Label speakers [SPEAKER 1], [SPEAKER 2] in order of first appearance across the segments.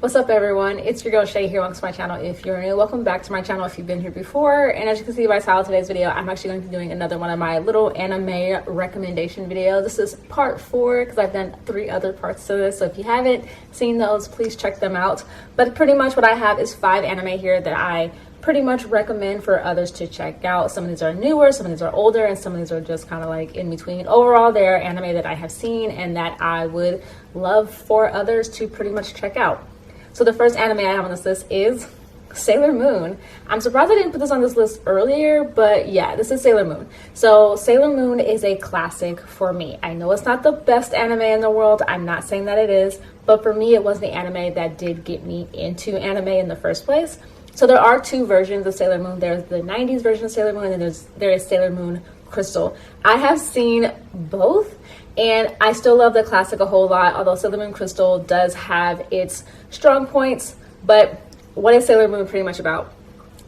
[SPEAKER 1] What's up everyone, it's your girl Shay here. Welcome to my channel if you're new. Welcome back to my channel if you've been here before. And as you can see by the title of today's video, I'm actually going to be doing another one of my little anime recommendation videos. This is part 4 because I've done 3 other parts to this, so if you haven't seen those, please check them out. But pretty much what I have is 5 anime here that I pretty much recommend for others to check out. Some of these are newer, some of these are older, and some of these are just kind of like in between. Overall, they're anime that I have seen and that I would love for others to pretty much check out. So the first anime I have on this list is Sailor Moon. I'm surprised I didn't put this on this list earlier, but yeah, this is Sailor Moon. So Sailor Moon is a classic for me. I know it's not the best anime in the world. I'm not saying that it is, but for me, it was the anime that did get me into anime in the first place. So there are 2 versions of Sailor Moon. There's the 90s version of Sailor Moon, and then there is Sailor Moon Crystal. I have seen both, and I still love the classic a whole lot, although Sailor Moon Crystal does have its strong points. But what is Sailor Moon pretty much about?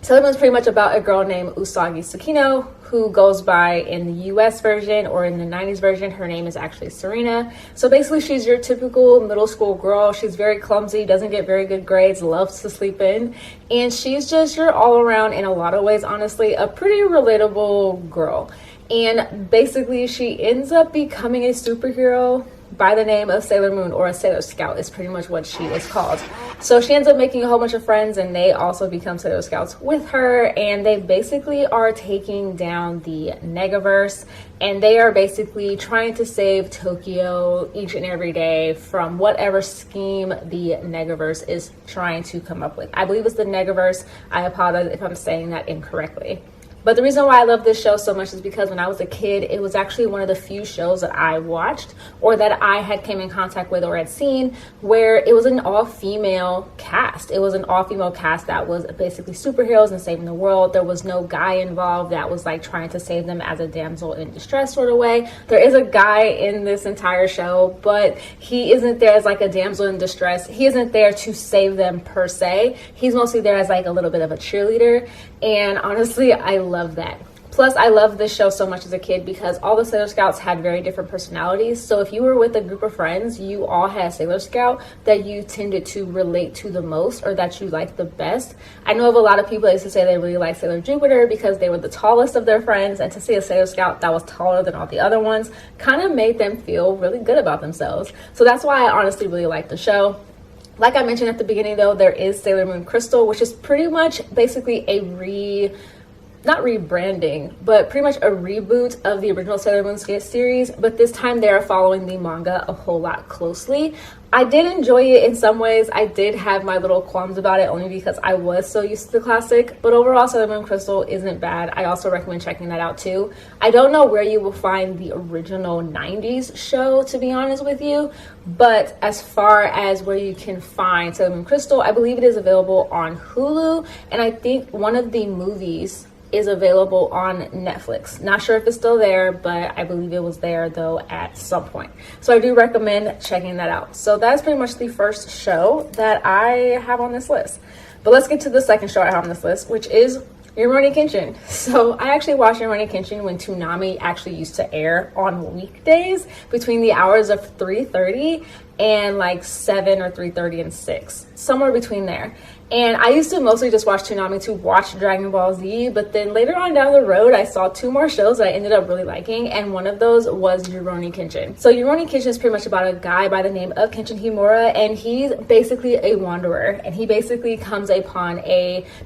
[SPEAKER 1] Sailor Moon is pretty much about a girl named Usagi Tsukino, who goes by, in the US version or in the 90s version, her name is actually Serena. So basically she's your typical middle school girl. She's very clumsy, doesn't get very good grades, loves to sleep in, and she's just your all around, in a lot of ways, honestly, a pretty relatable girl. And basically she ends up becoming a superhero by the name of Sailor Moon, or a Sailor Scout is pretty much what she is called. So she ends up making a whole bunch of friends, and they also become Sailor Scouts with her, and they basically are taking down the Negaverse, and they are basically trying to save Tokyo each and every day from whatever scheme the Negaverse is trying to come up with. I believe it's the Negaverse. I apologize if I'm saying that incorrectly. But the reason why I love this show so much is because when I was a kid, it was actually one of the few shows that I watched, or that I had came in contact with or had seen, where it was an all-female cast. It was an all-female cast that was basically superheroes and saving the world. There was no guy involved that was like trying to save them as a damsel in distress sort of way. There is a guy in this entire show, but he isn't there as like a damsel in distress. He isn't there to save them per se. He's mostly there as like a little bit of a cheerleader. And honestly, I love that. Plus, I loved this show so much as a kid because all the Sailor Scouts had very different personalities. So if you were with a group of friends, you all had a Sailor Scout that you tended to relate to the most, or that you liked the best. I know of a lot of people that used to say they really liked Sailor Jupiter because they were the tallest of their friends, and to see a Sailor Scout that was taller than all the other ones kind of made them feel really good about themselves. So that's why I honestly really liked the show. Like I mentioned at the beginning though, there is Sailor Moon Crystal, which is pretty much basically a not rebranding, but pretty much a reboot of the original Sailor Moon series, but this time they're following the manga a whole lot closely. I did enjoy it in some ways. I did have my little qualms about it only because I was so used to the classic, but overall Sailor Moon Crystal isn't bad. I also recommend checking that out too. I don't know where you will find the original 90s show, to be honest with you, but as far as where you can find Sailor Moon Crystal, I believe it is available on Hulu, and I think one of the movies is available on Netflix. Not sure if it's still there, but I believe it was there though at some point. So I do recommend checking that out. So that's pretty much the first show that I have on this list. But let's get to the second show I have on this list, which is Rurouni Kenshin. So I actually watched Rurouni Kenshin when Toonami actually used to air on weekdays between the hours of 3:30 and like 7 or 3:30 and 6, somewhere between there. And I used to mostly just watch Toonami to watch Dragon Ball Z, but then later on down the road, I saw 2 more shows that I ended up really liking, and one of those was Rurouni Kenshin. So Rurouni Kenshin is pretty much about a guy by the name of Kenshin Himura, and he's basically a wanderer, and he basically comes upon not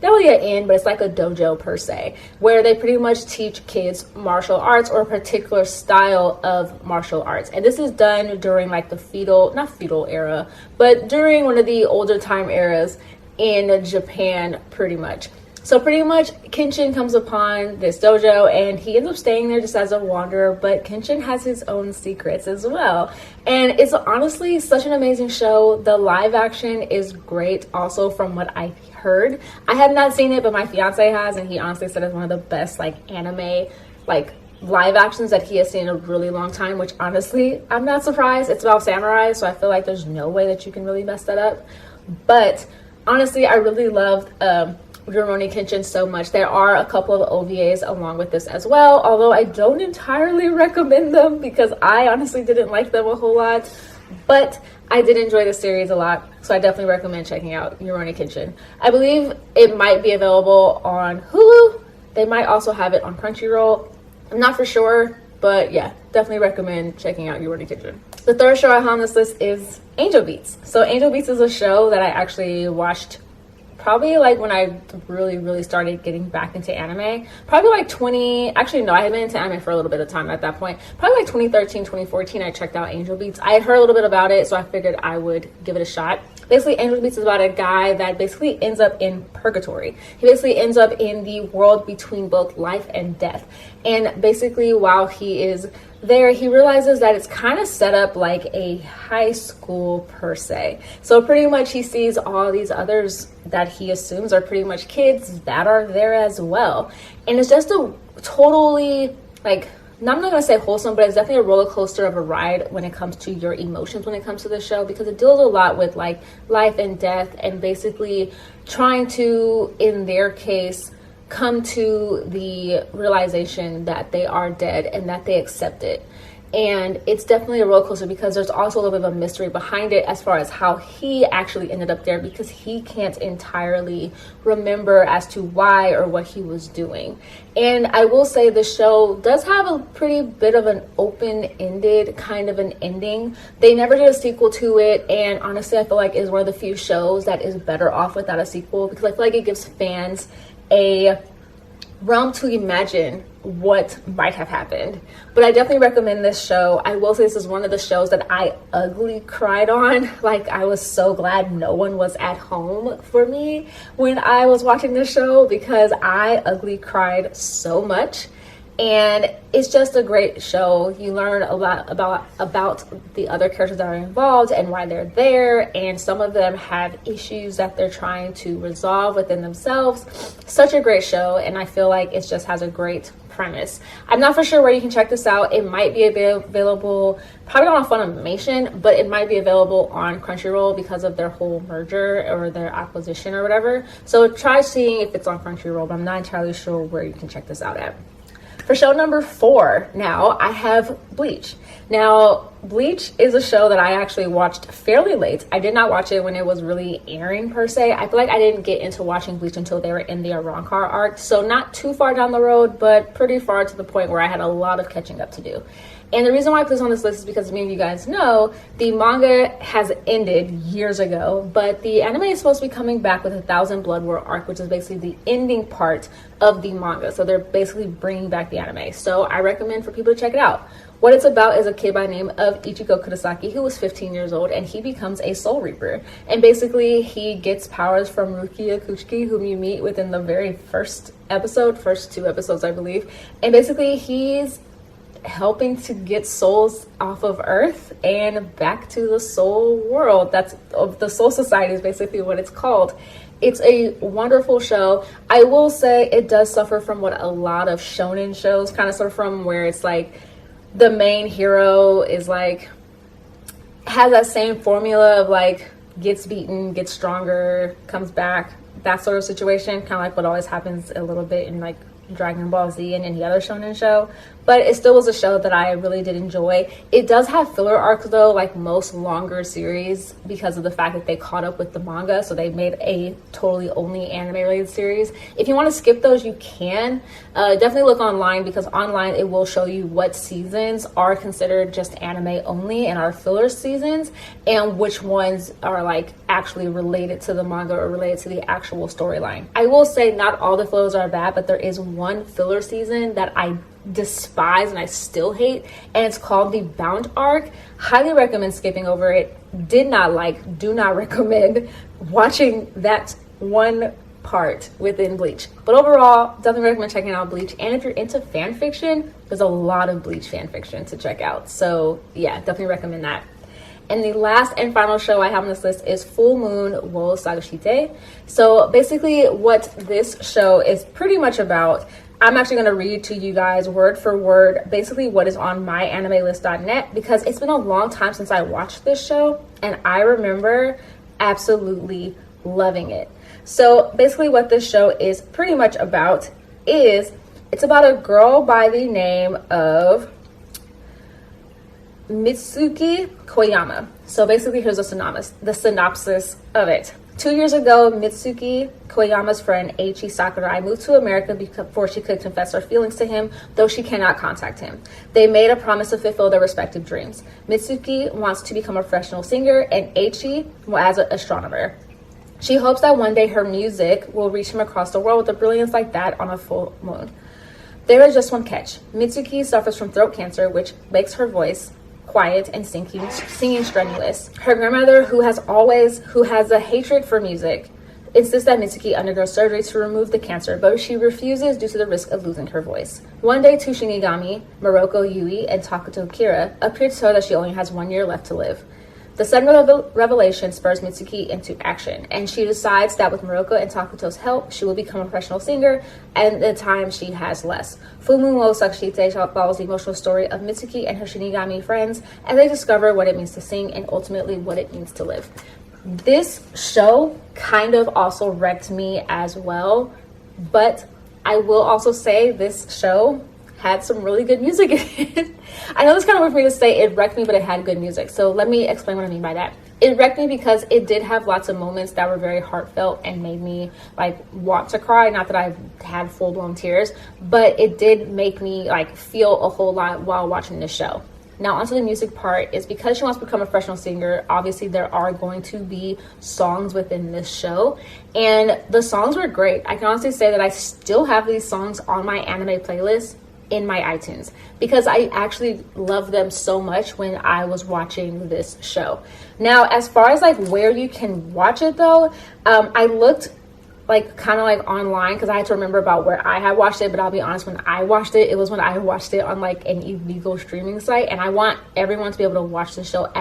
[SPEAKER 1] really an inn, but it's like a dojo per se, where they pretty much teach kids martial arts, or a particular style of martial arts. And this is done during like the not feudal era, but during one of the older time eras in Japan, pretty much. So pretty much Kenshin comes upon this dojo, and he ends up staying there just as a wanderer, but Kenshin has his own secrets as well. And it's honestly such an amazing show. The live action is great also, from what I heard. I have not seen it, but my fiance has, and he honestly said it's one of the best like anime like live actions that he has seen in a really long time, which honestly I'm not surprised. It's about samurai, so I feel like there's no way that you can really mess that up. But honestly, I really loved Rurouni Kenshin so much. There are a couple of OVAs along with this as well, although I don't entirely recommend them because I honestly didn't like them a whole lot. but I did enjoy the series a lot, so I definitely recommend checking out Rurouni Kenshin. I believe it might be available on Hulu. They might also have it on Crunchyroll. I'm not for sure, but yeah, definitely recommend checking out Rurouni Kenshin. The third show I have on this list is Angel Beats. So Angel Beats is a show that I actually watched probably like when I really started getting back into anime. Probably like actually no, I had been into anime for a little bit of time at that point. Probably like 2013, 2014, I checked out Angel Beats. I had heard a little bit about it, so I figured I would give it a shot. Basically, Angel Beats is about a guy that basically ends up in purgatory. He basically ends up in the world between both life and death. And basically, while he is there, he realizes that it's kind of set up like a high school per se. So pretty much he sees all these others that he assumes are pretty much kids that are there as well. And it's just a totally like, I'm not going to say wholesome, but it's definitely a roller coaster of a ride when it comes to your emotions when it comes to the show, because it deals a lot with like life and death and basically trying to, in their case, come to the realization that they are dead and that they accept it. And it's definitely a roller coaster because there's also a little bit of a mystery behind it as far as how he actually ended up there, because he can't entirely remember as to why or what he was doing. And I will say the show does have a pretty bit of an open-ended kind of an ending. They never did a sequel to it, and honestly I feel like it's one of the few shows that is better off without a sequel, because I feel like it gives fans a realm to imagine what might have happened. But I definitely recommend this show. I will say this is one of the shows that I ugly cried on. Like, I was so glad no one was at home for me when I was watching this show, because I ugly cried so much. And it's just a great show. You learn a lot about the other characters that are involved and why they're there. And some of them have issues that they're trying to resolve within themselves. Such a great show. And I feel like it just has a great premise. I'm not for sure where you can check this out. It might be available, probably not on Funimation, but it might be available on Crunchyroll because of their whole merger or their acquisition or whatever. So try seeing if it's on Crunchyroll, but I'm not entirely sure where you can check this out at. For show number 4 now, I have Bleach. Now, Bleach is a show that I actually watched fairly late. I did not watch it when it was really airing per se. I feel like I didn't get into watching Bleach until they were in the Arrancar arc. So not too far down the road, but pretty far to the point where I had a lot of catching up to do. And the reason why I put this on this list is because many of you guys know the manga has ended years ago, but the anime is supposed to be coming back with 1,000 Blood War arc, which is basically the ending part of the manga. So they're basically bringing back the anime. So I recommend for people to check it out. What it's about is a kid by the name of Ichigo Kurosaki, who was 15 years old, and he becomes a Soul Reaper. And basically, he gets powers from Rukia Kuchiki, whom you meet within the very first first 2 episodes, I believe. And basically, he's helping to get souls off of Earth and back to the soul world. That's the Soul Society is basically what it's called. It's a wonderful show. I will say it does suffer from what a lot of shonen shows kind of suffer from, where it's like the main hero is like has that same formula of like gets beaten, gets stronger, comes back, that sort of situation, kind of like what always happens a little bit in like Dragon Ball Z and any other shonen show. But it still was a show that I really did enjoy. It does have filler arcs though, like most longer series, because of the fact that they caught up with the manga, so they made a totally only anime related series. If you want to skip those, you can. Definitely look online, because online it will show you what seasons are considered just anime only and are filler seasons, and which ones are like actually related to the manga or related to the actual storyline. I will say not all the fillers are bad, but there is one filler season that I despise and I still hate, and it's called the Bound arc. Highly recommend skipping over it. Do not recommend watching that one part within Bleach. But overall, definitely recommend checking out Bleach. And if you're into fan fiction, there's a lot of Bleach fan fiction to check out. So yeah, definitely recommend that. And the last and final show I have on this list is Full Moon wo Sagoshite. So basically what this show is pretty much about, I'm actually going to read to you guys word for word basically what is on myanimelist.net, because it's been a long time since I watched this show and I remember absolutely loving it. So basically what this show is pretty much about is it's about a girl by the name of Mitsuki Koyama. So basically, here's the synopsis of it. 2 years ago, Mitsuki Koyama's friend Eiichi Sakurai moved to America before she could confess her feelings to him, though she cannot contact him. They made a promise to fulfill their respective dreams. Mitsuki wants to become a professional singer, and Eiichi as an astronomer. She hopes that one day her music will reach him across the world with a brilliance like that on a full moon. There is just one catch. Mitsuki suffers from throat cancer, which makes her voice quiet and singing strenuous. Her grandmother, who has a hatred for music, insists that Mitsuki undergo surgery to remove the cancer, but she refuses due to the risk of losing her voice. One day, two Shinigami, Muroko Yui and Takuto Kira, appear to tell her that she only has 1 year left to live. The sudden revelation spurs Mitsuki into action, and she decides that with Muroko and Takuto's help, she will become a professional singer, and the time she has less. Fumu wo Sakshite follows the emotional story of Mitsuki and her Shinigami friends as they discover what it means to sing and ultimately what it means to live. This show kind of also wrecked me as well, but I will also say this show had some really good music in it. I know it's kind of weird for me to say it wrecked me, but it had good music. So let me explain what I mean by that. It wrecked me because it did have lots of moments that were very heartfelt and made me like want to cry. Not that I've had full-blown tears, but it did make me like feel a whole lot while watching the show. Now onto the music part is because she wants to become a professional singer, obviously there are going to be songs within this show, and the songs were great. I can honestly say that I still have these songs on my anime playlist in my iTunes because I actually love them so much when I was watching this show. Now, as far as like where you can watch it though, I looked like kind of like online because I had to remember about where I had watched it, but I'll be honest, when I watched it, it was when I watched it on like an illegal streaming site, and I want everyone to be able to watch the show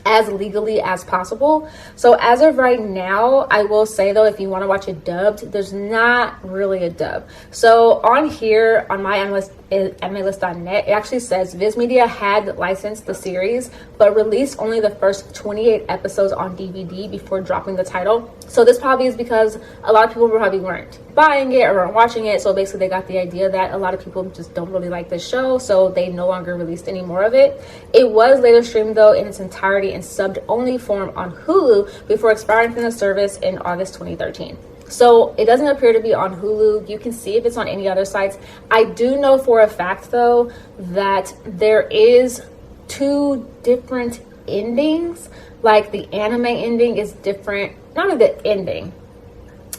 [SPEAKER 1] as legally as possible. So as of right now, I will say though, if you want to watch it dubbed, there's not really a dub. So on here on my animelist.net, it actually says Viz Media had licensed the series but released only the first 28 episodes on DVD before dropping the title. So this probably is because a lot of people probably weren't buying it or weren't watching it, so basically they got the idea that a lot of people just don't really like this show, so they no longer released any more of it. It was later streamed though in its entirety in subbed only form on Hulu before expiring from the service in August 2013. So it doesn't appear to be on Hulu. You can see if it's on any other sites. I do know for a fact though that there is 2 different endings. Like the anime ending is different, not only the ending,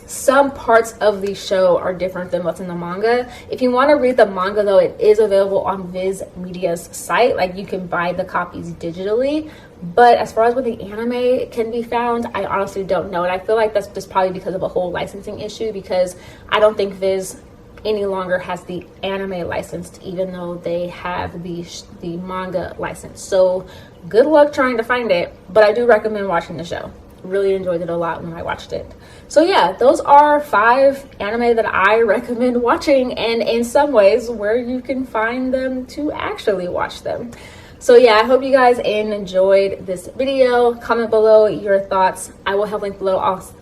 [SPEAKER 1] some parts of the show are different than what's in the manga. If you want to read the manga though, it is available on Viz Media's site. Like you can buy the copies digitally, but as far as where the anime can be found, I honestly don't know. And I feel like that's just probably because of a whole licensing issue, because I don't think Viz any longer has the anime licensed, even though they have the manga license. So good luck trying to find it, but I do recommend watching the show. Really enjoyed it a lot when I watched it. So yeah, those are 5 anime that I recommend watching, and in some ways where you can find them to actually watch them. So yeah, I hope you guys enjoyed this video. Comment below your thoughts. I will have linked below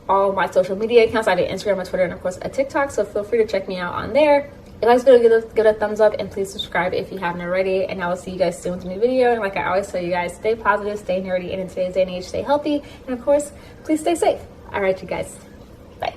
[SPEAKER 1] all my social media accounts. I have an Instagram, a Twitter, and of course a TikTok, so feel free to check me out on there. If you guys give it a thumbs up, and please subscribe if you haven't already. And I will see you guys soon with a new video. And like I always tell you guys, stay positive, stay nerdy, and in today's day and age, stay healthy. And of course, please stay safe. All right, you guys. Bye.